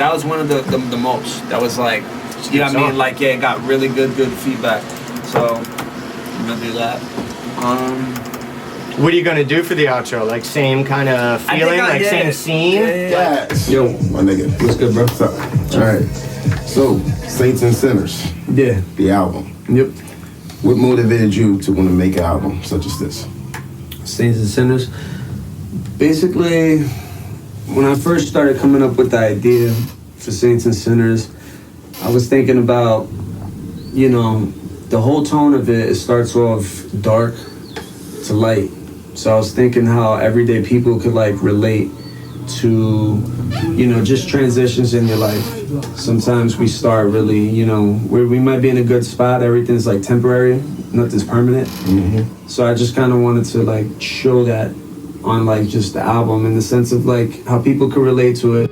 that was one of the most. That was like, you know what I mean? Like, yeah, it got really good feedback. So I'm gonna do that. What are you gonna do for the outro? Like same kind of feeling, like same scene? Yeah. Yo, my nigga. What's good, bro? What's up? All right. So, Saints and Sinners. Yeah. The album. Yep. What motivated you to want to make an album such as this? Saints and Sinners. Basically, when I first started coming up with the idea for Saints and Sinners, I was thinking about, you know, the whole tone of it starts off dark to light. So I was thinking how everyday people could like relate to, you know, just transitions in your life. Sometimes we start really, you know, where we might be in a good spot, everything's like temporary, nothing's permanent. Mm-hmm. So I just kind of wanted to like show that on like just the album in the sense of like how people could relate to it.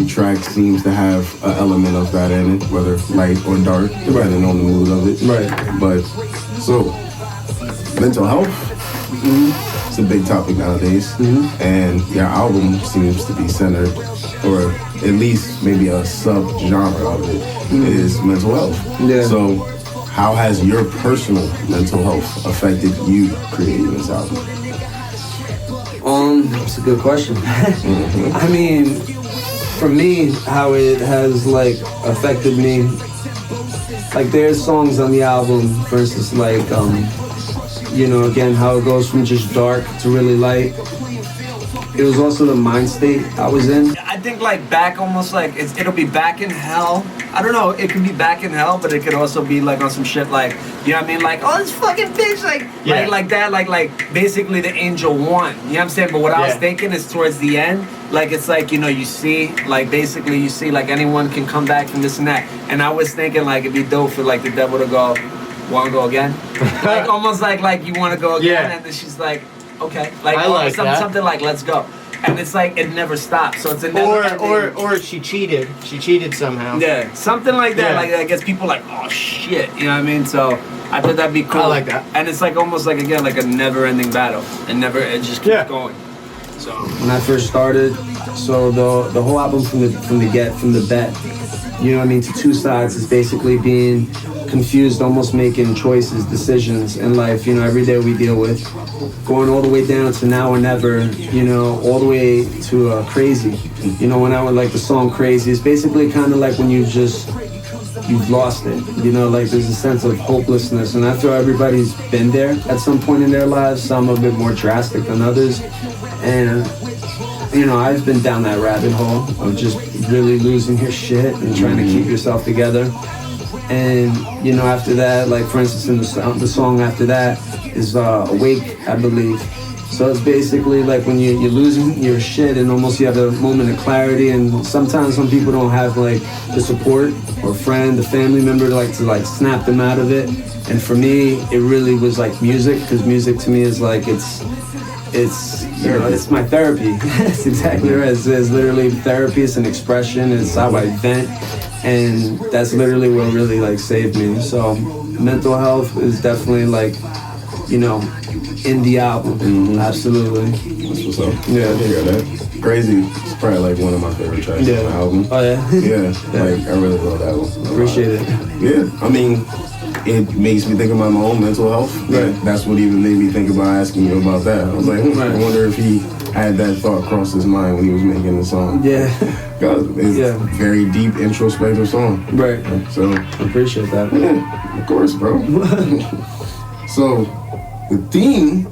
Track seems to have an element of that in it, whether light or dark, depending on the mood of it. Right. But so, mental health, it's a big topic nowadays, and your album seems to be centered, or at least maybe a sub-genre of it, is mental health. Yeah. So, how has your personal mental health affected you creating this album? That's a good question. I mean, for me, how it has like affected me, like there's songs on the album, for instance, like you know, again, how it goes from just dark to really light. It was also the mind state I was in. I think like back, almost like it'll be back in hell. I don't know, it could be back in hell, but it could also be like on some shit like, you know what I mean? Like, oh, this fucking bitch, like that, like basically the angel won. You know what I'm saying? But what I was thinking is towards the end, like it's like, you know, you see, like basically you see like anyone can come back from this and that. And I was thinking like it'd be dope for like the devil to go, wanna go again? Like almost like you wanna go again, and then she's like, okay, like, something like let's go. And it's like it never stops, so it's a never or she cheated. She cheated somehow. Yeah, something like that. Like I guess people like, oh shit, you know what I mean? So I thought that'd be cool. I like that. And it's like almost like again like a never-ending battle, and it just keeps going. So when I first started, so the whole album from the bet, you know what I mean, to two sides is basically being confused, almost making choices, decisions in life, you know, every day we deal with, going all the way down to now or never, you know, all the way to crazy. You know, when I would like the song Crazy, it's basically kind of like when you've lost it, you know, like there's a sense of hopelessness, and I feel everybody's been there at some point in their lives, some a bit more drastic than others, and you know, I've been down that rabbit hole of just really losing your shit and trying to keep yourself together. And you know, after that, like for instance, in the song after that is Awake, I believe. So it's basically like when you're losing your shit and almost you have a moment of clarity, and sometimes some people don't have like the support or friend, the family member to snap them out of it. And for me, it really was like music, because music to me is like it's you know, it's my therapy. That's exactly right. It's literally therapy. It's an expression. It's how I vent. And that's literally what really like saved me. So mental health is definitely like, you know, in the album. Absolutely. That's what's up. Yeah. I hear that. Crazy. It's probably like one of my favorite tracks on the album. Oh yeah? Yeah. Like I really love that one. Appreciate it. Yeah. I mean, it makes me think about my own mental health. Right. That's what even made me think about asking you about that. I was like, I wonder if he had that thought cross his mind when he was making the song. Yeah. It's a very deep, introspective song. Right. So I appreciate that. Yeah, of course, bro. So the theme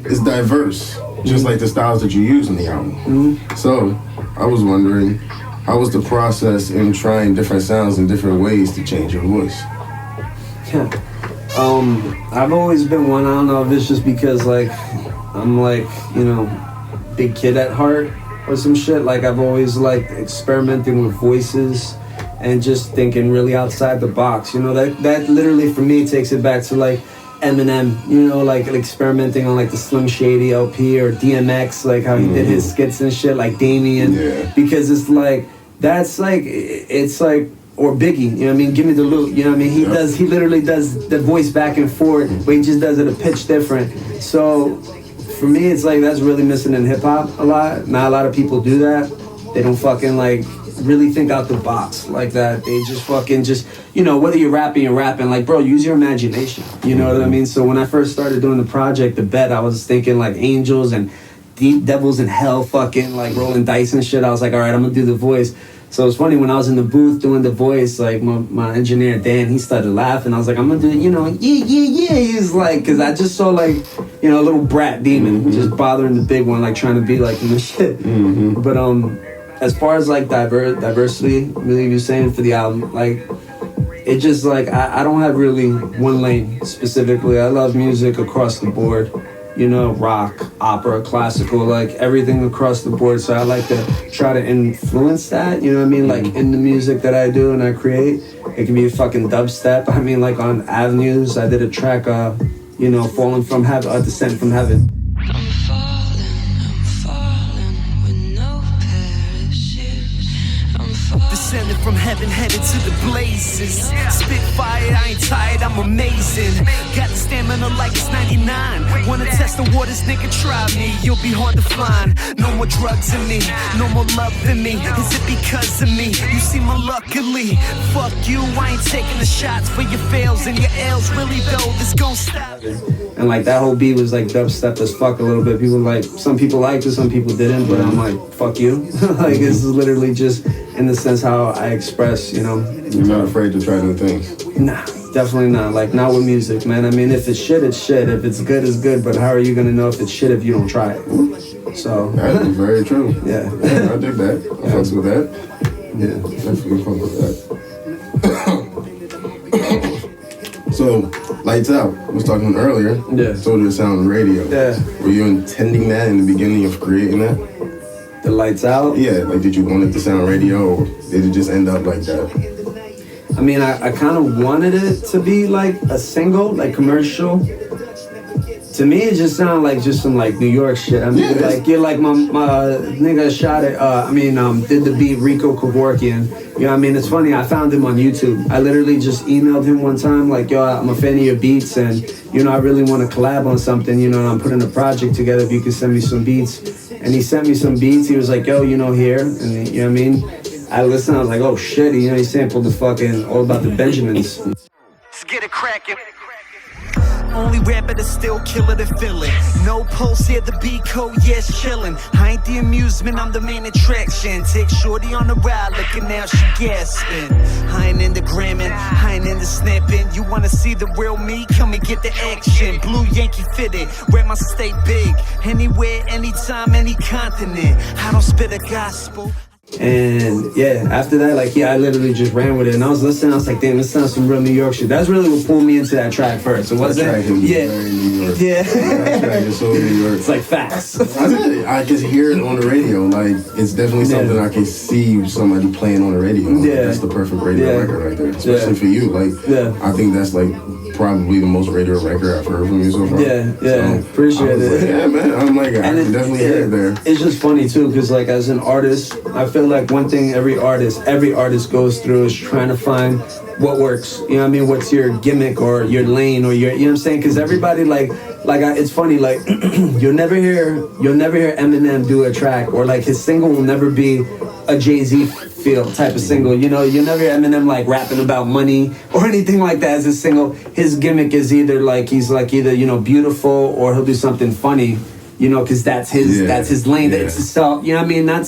is diverse, just like the styles that you use in the album. So I was wondering, how was the process in trying different sounds in different ways to change your voice? Yeah. I've always been one, I don't know if it's just because like I'm like, you know, big kid at heart or some shit. Like I've always liked experimenting with voices and just thinking really outside the box. You know, that literally for me takes it back to like Eminem, you know, like experimenting on like the Slim Shady LP or DMX, like how he did his skits and shit, like Damien, because it's like, that's like, it's like, or Biggie, you know what I mean, Give Me the Loot, you know what I mean, he literally does the voice back and forth, but he just does it a pitch different. So for me, it's like, that's really missing in hip hop a lot. Not a lot of people do that. They don't fucking like really think out the box like that. They just fucking just, you know, whether you're rapping, like, bro, use your imagination. You know what I mean? So when I first started doing the project, The Bet, I was thinking like angels and deep devils in hell, fucking like rolling dice and shit. I was like, all right, I'm gonna do the voice. So it's funny, when I was in the booth doing the voice, like my engineer Dan, he started laughing. I was like, I'm gonna do it, you know, yeah. He was like, cause I just saw like, you know, a little brat demon just bothering the big one, like trying to be like him and shit. But as far as like diversity, really you're saying for the album, like it just like I don't have really one lane specifically. I love music across the board, you know, rock, opera, classical, like everything across the board. So I like to try to influence that, you know what I mean, like in the music that I do and I create. It can be a fucking dubstep. I mean, like on Avenues, I did a track, you know, Falling from Heaven, Descent from Heaven. Descending from heaven, headed to the blazes. Spit fire, I ain't tired, I'm amazing. Got the stamina like it's 99. Wanna test the waters, nigga, try me. You'll be hard to find. No more drugs in me, no more love in me. Is it because of me? You see my luckily. Fuck you, I ain't taking the shots for your fails and your L's. Really though, this gon' stop. And like that whole beat was like dubstep as fuck a little bit. People like, some people liked it, some people didn't, but I'm like, fuck you. Like this is literally just in the sense how I express, you know. You're not afraid to try new things? Nah, definitely not. Like not with music, man. I mean, if it's shit, it's shit. If it's good, it's good. But how are you gonna know if it's shit if you don't try it? So that is very true. Yeah, I dig that. I fucks with that. Yeah, definitely fuck with that. So, Lights Out, I was talking earlier. Yeah. Told you to sound on the radio. Yeah. Were you intending that in the beginning of creating that? The Lights Out? Yeah, like did you want it to sound radio or did it just end up like that? I mean, I kind of wanted it to be like a single, like commercial. To me, it just sounded like just some like New York shit. I mean, like you're like my nigga shot it. Did the beat Rico Kevorkian. You know what I mean? It's funny. I found him on YouTube. I literally just emailed him one time, like, yo, I'm a fan of your beats, and you know, I really want to collab on something. You know, and I'm putting a project together. If you could send me some beats, and he sent me some beats. He was like, yo, you know, here, and you know what I mean? I listened. I was like, oh shit. You know, he sampled the fucking All About the Benjamins. Let's get it cracking. Only rapper to still kill it and feel it. No pulse here, the beat code, yes, chillin'. I ain't the amusement, I'm the main attraction. Take shorty on the ride, looking now she gasping. I ain't into gramming, I ain't into snapping. You wanna see the real me? Come and get the action. Blue Yankee fitted, wear my state big. Anywhere, anytime, any continent. I don't spit a gospel. And yeah, after that, like, yeah, I literally just ran with it. And I was listening, I was like, damn, this sounds some real New York shit. That's really what pulled me into that track first. It wasn't, that track is very New York. Yeah. That track is so New York. It's like facts. I just hear it on the radio. Like, it's definitely something I can see somebody playing on the radio. Like, that's the perfect radio record right there. Especially for you. Like, I think that's like probably the most radio record I've heard from you so far. Yeah, so appreciate it. Like, yeah, man. I'm like, I can definitely hear it there. It's just funny too, because like as an artist, I feel like one thing every artist goes through is trying to find what works. You know what I mean? What's your gimmick or your lane or your, you know what I'm saying? Because everybody it's funny, like you'll never hear Eminem do a track, or like his single will never be a Jay-Z feel type of single. You know, you'll never hear Eminem like rapping about money or anything like that as a single. His gimmick is either you know, beautiful, or he'll do something funny. You know, because that's his lane. That's to sell. You know what I mean? Not to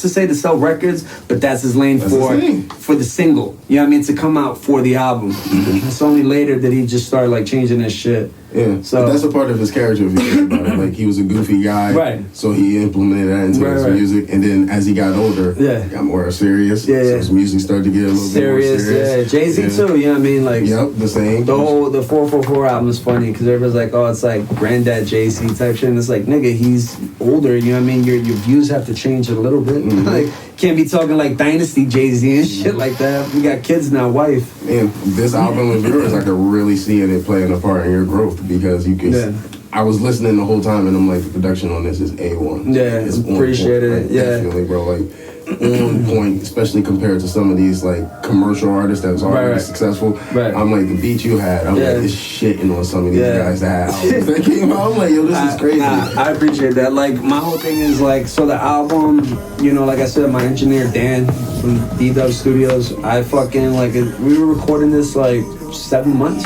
say to sell records, but that's his lane for the single. You know what I mean? To come out for the album. It's only later that he just started like changing his shit. Yeah, so but that's a part of his character if you think about it. Like, he was a goofy guy, right? So he implemented that into his music, and then as he got older, he got more serious. So his music started to get a little bit more serious. Yeah, Jay-Z too. You know what I mean? Like, the same. The 444 album is funny because everybody's like, oh, it's like Granddad Jay-Z type picture, and it's like, nigga, he's older. You know what I mean? Your views have to change a little bit. Like, can't be talking like Dynasty Jay-Z and shit like that. We got kids now, wife. And this album of yours, I could really see it playing a part in your growth because you can. Yeah. I was listening the whole time, and I'm like, the production on this is A1. Yeah, it's appreciate it. Like, definitely, bro. Like, on point, especially compared to some of these like commercial artists that's already successful. Right. I'm like, the beat you had, I'm like, this shitting on some of these guys that had albums that came out. I'm like, yo, this is crazy. I appreciate that. Like, my whole thing is like, so the album, you know, like I said, my engineer Dan from D-Dub Studios, I fucking like we were recording this like 7 months.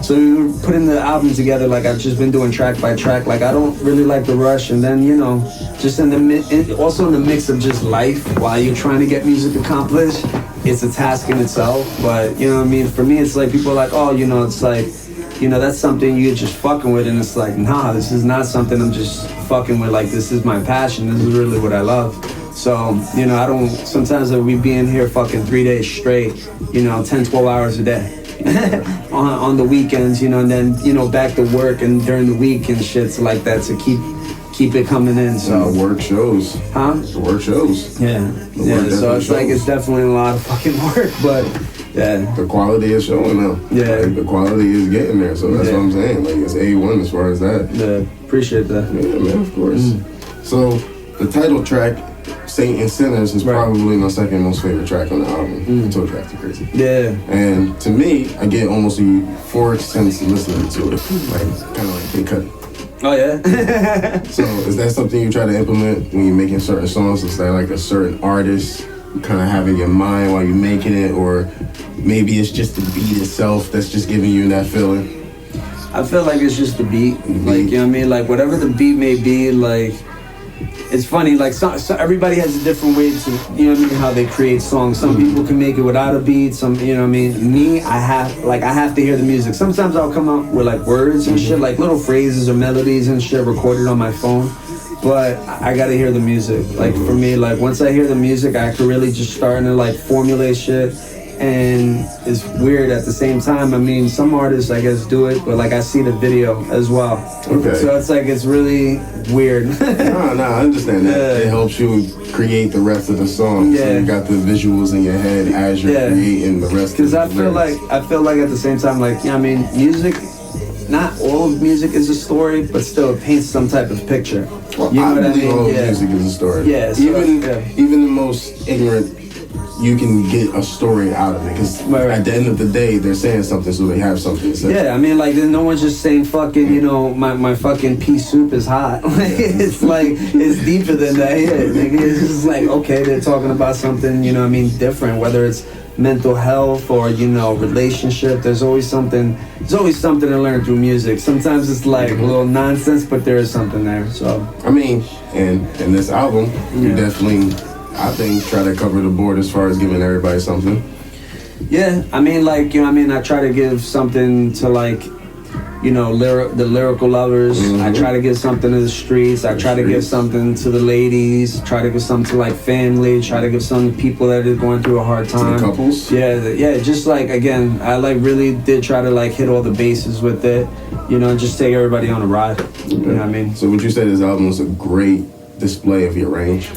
So we were putting the album together, like I've just been doing track by track. Like I don't really like the rush, and then, you know, just also in the mix of just life while you're trying to get music accomplished, it's a task in itself. But you know what I mean, for me it's like people are like, oh, you know, it's like, you know, that's something you're just fucking with, and it's like, nah, this is not something I'm just fucking with. Like, this is my passion, this is really what I love. So, you know, I don't, sometimes we be in here fucking 3 days straight, you know, 10, 12 hours a day. on the weekends, you know, and then, you know, back to work and during the week and shits like that to keep it coming in. So the work shows. Huh? The work shows. Yeah. Yeah. So it's shows. Like it's definitely a lot of fucking work, but yeah. The quality is showing now. Yeah. Like, the quality is getting there. So that's what I'm saying. Like it's A1 as far as that. Yeah. Appreciate that. Yeah, man, of course. So the title track, Saint and Sinners, is probably my second most favorite track on the album. Toe Track to Crazy. Yeah. And to me, I get almost a euphoric sense listening to it. Like, kind of like Big Cut. Oh, yeah? So is that something you try to implement when you're making certain songs? Is that like a certain artist you kind of have in your mind while you're making it? Or maybe it's just the beat itself that's just giving you that feeling? I feel like it's just the beat. Like, you know what I mean? Like, whatever the beat may be, like, it's funny, like, so everybody has a different way to, you know what I mean, how they create songs. Some people can make it without a beat, some, you know what I mean? Me, I have to hear the music. Sometimes I'll come out with, like, words and shit, like little phrases or melodies and shit recorded on my phone. But I gotta hear the music. Like, for me, like, once I hear the music, I can really just start to, like, formulate shit. And it's weird at the same time. I mean, some artists, I guess, do it, but like I see the video as well. Okay. So it's like, it's really weird. No, I understand that. Yeah. It helps you create the rest of the song. Yeah. So you got the visuals in your head as you're creating the rest of the lyrics. Because I feel like at the same time, like, I mean, music, not all of music is a story, but still it paints some type of picture. Well, you know what I mean? All of music is a story. Yeah. So, even the most ignorant, you can get a story out of it, because at the end of the day, they're saying something, so they have something to say. Yeah, I mean, like, no one's just saying fucking, you know, my fucking pea soup is hot. It's like, it's deeper than that. Yeah, it's just like, okay, they're talking about something, you know what I mean, different, whether it's mental health or, you know, relationship. There's always something to learn through music. Sometimes it's like a little nonsense, but there is something there. So I mean, and in this album, you definitely, I think, try to cover the board as far as giving everybody something. Yeah, I mean, like, you know what I mean, I try to give something to, like, you know, the lyrical lovers. I try to give something to the streets. I try to give something to the ladies. Try to give something to, like, family. Try to give something to people that are going through a hard time. To the couples? Yeah, just like, again, I like really did try to, like, hit all the bases with it, you know, and just take everybody on a ride. You know what I mean? So would you say this album was a great display of your range?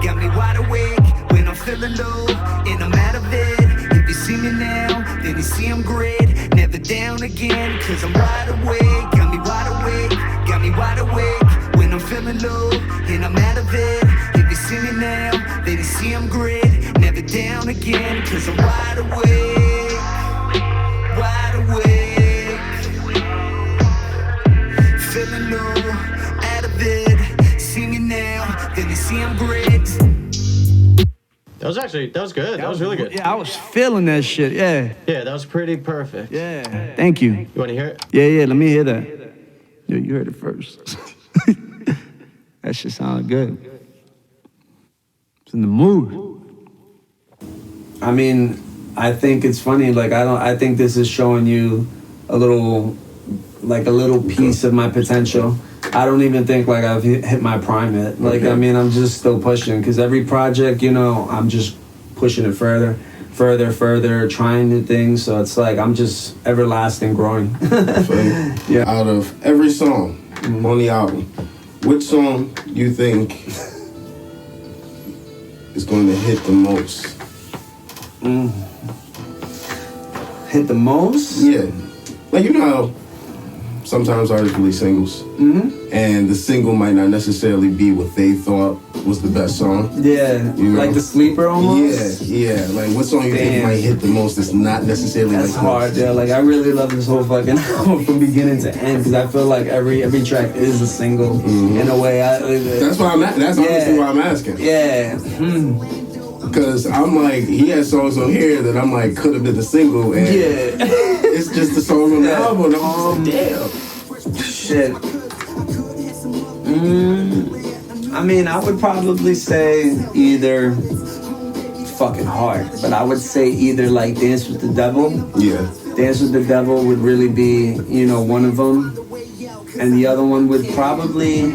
Got me wide awake when I'm feeling low and I'm out of it. If you see me now, then you see I'm great. Never down again, cause I'm wide awake. Got me wide awake when I'm feeling low and I'm out of it. If you see me now, then you see I'm great. Never down again, cause I'm wide awake. Feeling low, out of it. See me now, then you see I'm great. That was good. That was really good. Yeah, I was feeling that shit, yeah. Yeah, that was pretty perfect. Yeah, thank you. You want to hear it? Yeah, let me hear that. Yo, you heard it first. That shit sounded good. It's in the mood. I mean, I think it's funny, like, I think this is showing you a little piece of my potential. I don't even think like I've hit my prime yet. Like, I mean, I'm just still pushing, because every project, you know, I'm just pushing it further. further, trying new things. So it's like I'm just everlasting growing. Yeah. Out of every song on the album, which song you think is going to hit the most? Hit the most? Yeah. Like, you know how sometimes artists release singles, and the single might not necessarily be what they thought was the best song. Yeah, you know? Like the sleeper almost? Yeah. Like, what song you think might hit the most that's not necessarily That's hard, yeah. Like, I really love this whole fucking album from beginning to end, because I feel like every track is a single in a way. That's why that's honestly why I'm asking. Yeah. Because I'm like, he has songs on here that I'm like, could have been the single, and it's just the song on the album. Damn. Shit. I mean, I would probably say either fucking hard, but I would say either like Dance with the Devil. Yeah. Dance with the Devil would really be, one of them. And the other one would probably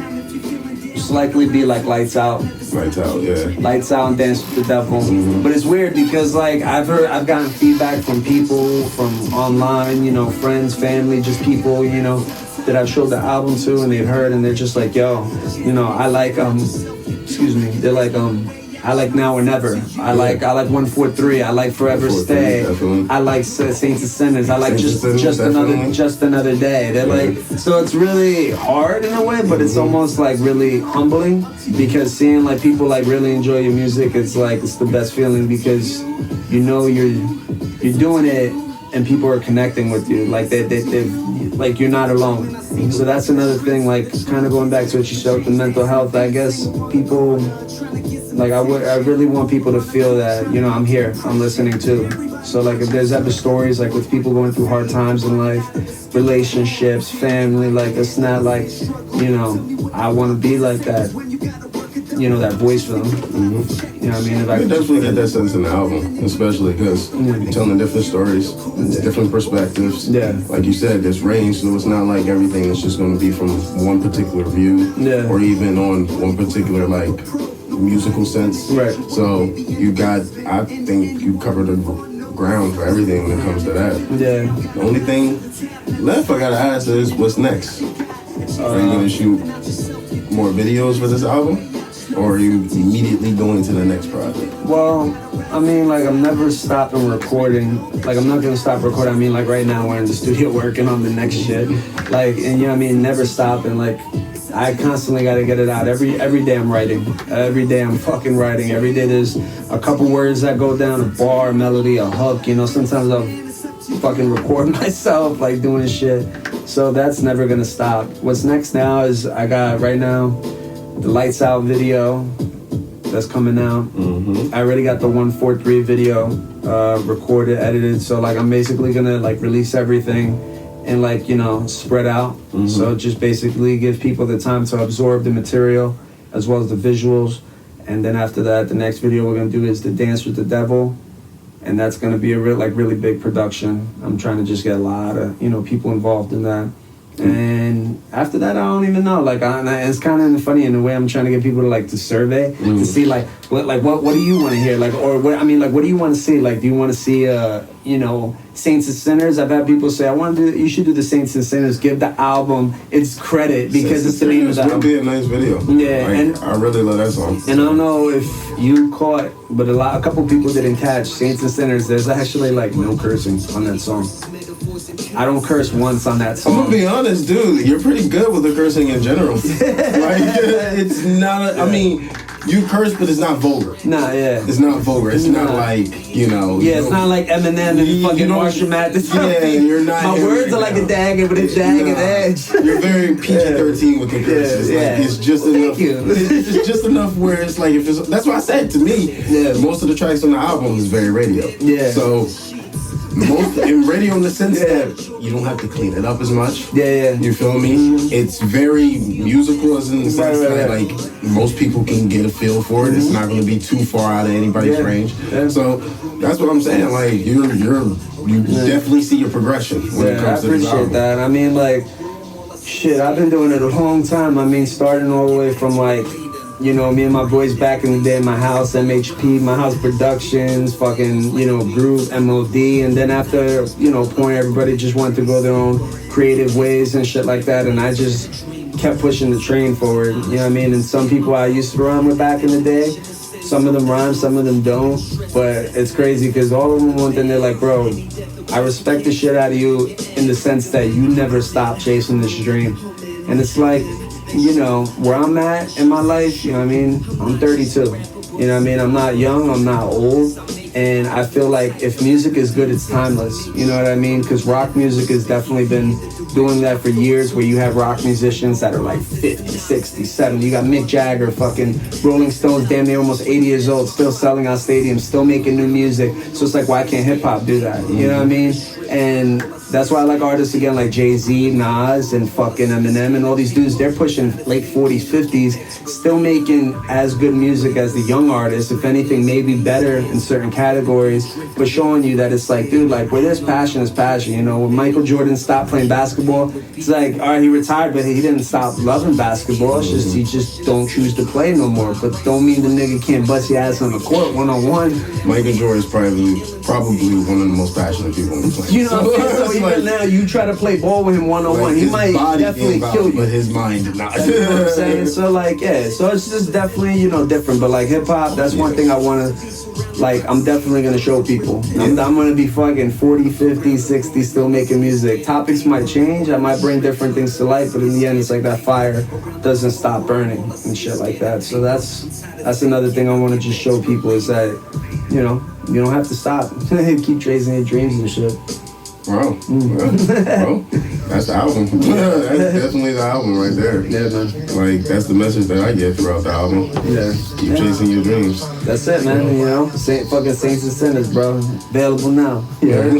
most likely be like Lights Out. Lights Out, yeah. Lights Out and Dance with the Devil. But it's weird because like I've gotten feedback from people from online, friends, family, just people, that I've showed the album to and they've heard and they're just like, yo, I like they're like I like Now or Never. I like 143. I like Forever Stay. Definitely. I like Saints and Sinners. I like just another day. They're like, so it's really hard in a way, but it's almost like really humbling because seeing like people like really enjoy your music, it's the best feeling because you're doing it and people are connecting with you. Like they like you're not alone. So that's another thing. Like kind of going back to what you said with the mental health. I guess people. Like I really want people to feel that, I'm here, I'm listening too. So like if there's ever stories like with people going through hard times in life, relationships, family, like it's not like, I want to be like that, that voice for them. You know what I mean? If I could definitely get that sense in the album, especially because you're telling different stories, different perspectives. Yeah. Like you said, there's range, so it's not like everything is just going to be from one particular view or even on one particular like musical sense. Right. So I think you covered the ground for everything when it comes to that. Yeah. The only thing left I gotta ask is what's next? Are you gonna shoot more videos for this album? Or are you immediately going to the next project? Well, I mean, like, I'm never stopping recording. Like, I'm not gonna stop recording. I mean, like, right now we're in the studio working on the next shit. Like, and never stopping. Like, I constantly gotta get it out. Every day I'm writing. Every day I'm fucking writing. Every day there's a couple words that go down, a bar, a melody, a hook. Sometimes I'll fucking record myself, like, doing shit. So that's never gonna stop. What's next now is I got, right now, the Lights Out video that's coming out. I already got the 143 video recorded, edited. So like I'm basically gonna like release everything and like spread out. So just basically give people the time to absorb the material as well as the visuals. And then after that, the next video we're gonna do is the Dance with the Devil, and that's gonna be a really big production. I'm trying to just get a lot of people involved in that. And after that, I don't even know. Like, it's kind of funny in the way I'm trying to get people to like to survey to see like what do you want to hear, like, or what what do you want to see? Like, do you want to see Saints and Sinners? I've had people say you should do the Saints and Sinners. Give the album its credit because it's the name of the album. It would be a nice video. Yeah, like, and I really love that song. And I don't know if you caught, but a couple people didn't catch Saints and Sinners. There's actually like no cursing on that song. I don't curse once on that song. I'm gonna be honest, dude. You're pretty good with the cursing in general. Like, it's not. I mean, you curse, but it's not vulgar. Nah, yeah. It's not vulgar. It's not like Yeah, it's not like Eminem and fucking Marshall Mathers. Yeah, you're not. My words are like a dagger with a jagged edge. You're very PG-13 with the curses. Like, it's just enough. It's just enough where it's like that's why I said to me. Most of the tracks on the album is very radio. Yeah. So. Most in radio in the sense that you don't have to clean it up as much. Yeah. You feel me? It's very musical as in the sense that like most people can get a feel for it. It's not going to be too far out of anybody's range. Yeah. So that's what I'm saying. Like you definitely see your progression when it comes to this album. I appreciate that. I mean, like, shit, I've been doing it a long time. I mean, starting all the way from like you know, me and my boys back in the day in my house, MHP, My House Productions, fucking, you know, Kaz M.o.d. And then after, you know, point, everybody just wanted to go their own creative ways and shit like that. And I just kept pushing the train forward, you know what I mean? And some people I used to rhyme with back in the day, some of them rhyme, some of them don't. But it's crazy because all of them one thing, they're like, bro, I respect the shit out of you in the sense that you never stop chasing this dream. And it's like, you know, where I'm at in my life, you know what I mean? I'm 32, you know what I mean? I'm not young, I'm not old. And I feel like if music is good, it's timeless, you know what I mean? Because rock music has definitely been doing that for years, where you have rock musicians that are like 50, 60, 70. You got Mick Jagger, fucking Rolling Stones, damn near almost 80 years old, still selling out stadiums, still making new music. So it's like, why can't hip hop do that? You know what I mean? And that's why I like artists again like Jay-Z, Nas, and fucking Eminem and all these dudes. They're pushing late 40s, 50s, still making as good music as the young artists. If anything, maybe better in certain categories, but showing you that it's like, dude, like where there's passion is passion. You know, when Michael Jordan stopped playing basketball, it's like, all right, he retired, but he didn't stop loving basketball. It's just, he just don't choose to play no more. But don't mean the nigga can't bust your ass on the court one-on-one. Michael Jordan is probably one of the most passionate people on the planet. You know what I'm saying? So even now, you try to play ball with him one-on-one, he might definitely kill you. But his mind did not. You know what I'm saying? So like, yeah, so it's just definitely, you know, different. But like hip-hop, that's one thing I want to, like, I'm definitely going to show people. I'm going to be fucking 40, 50, 60, still making music. Topics might change, I might bring different things to life, but in the end, it's like that fire doesn't stop burning and shit like that. So that's another thing I want to just show people is that, you know, you don't have to stop. Keep chasing your dreams and shit. Bro, that's the album. That's definitely the album right there. Yeah, man. Like, that's the message that I get throughout the album. Yeah. Keep chasing your dreams. That's it, man. You know, fucking Saints and Sinners, bro. Available now. You heard?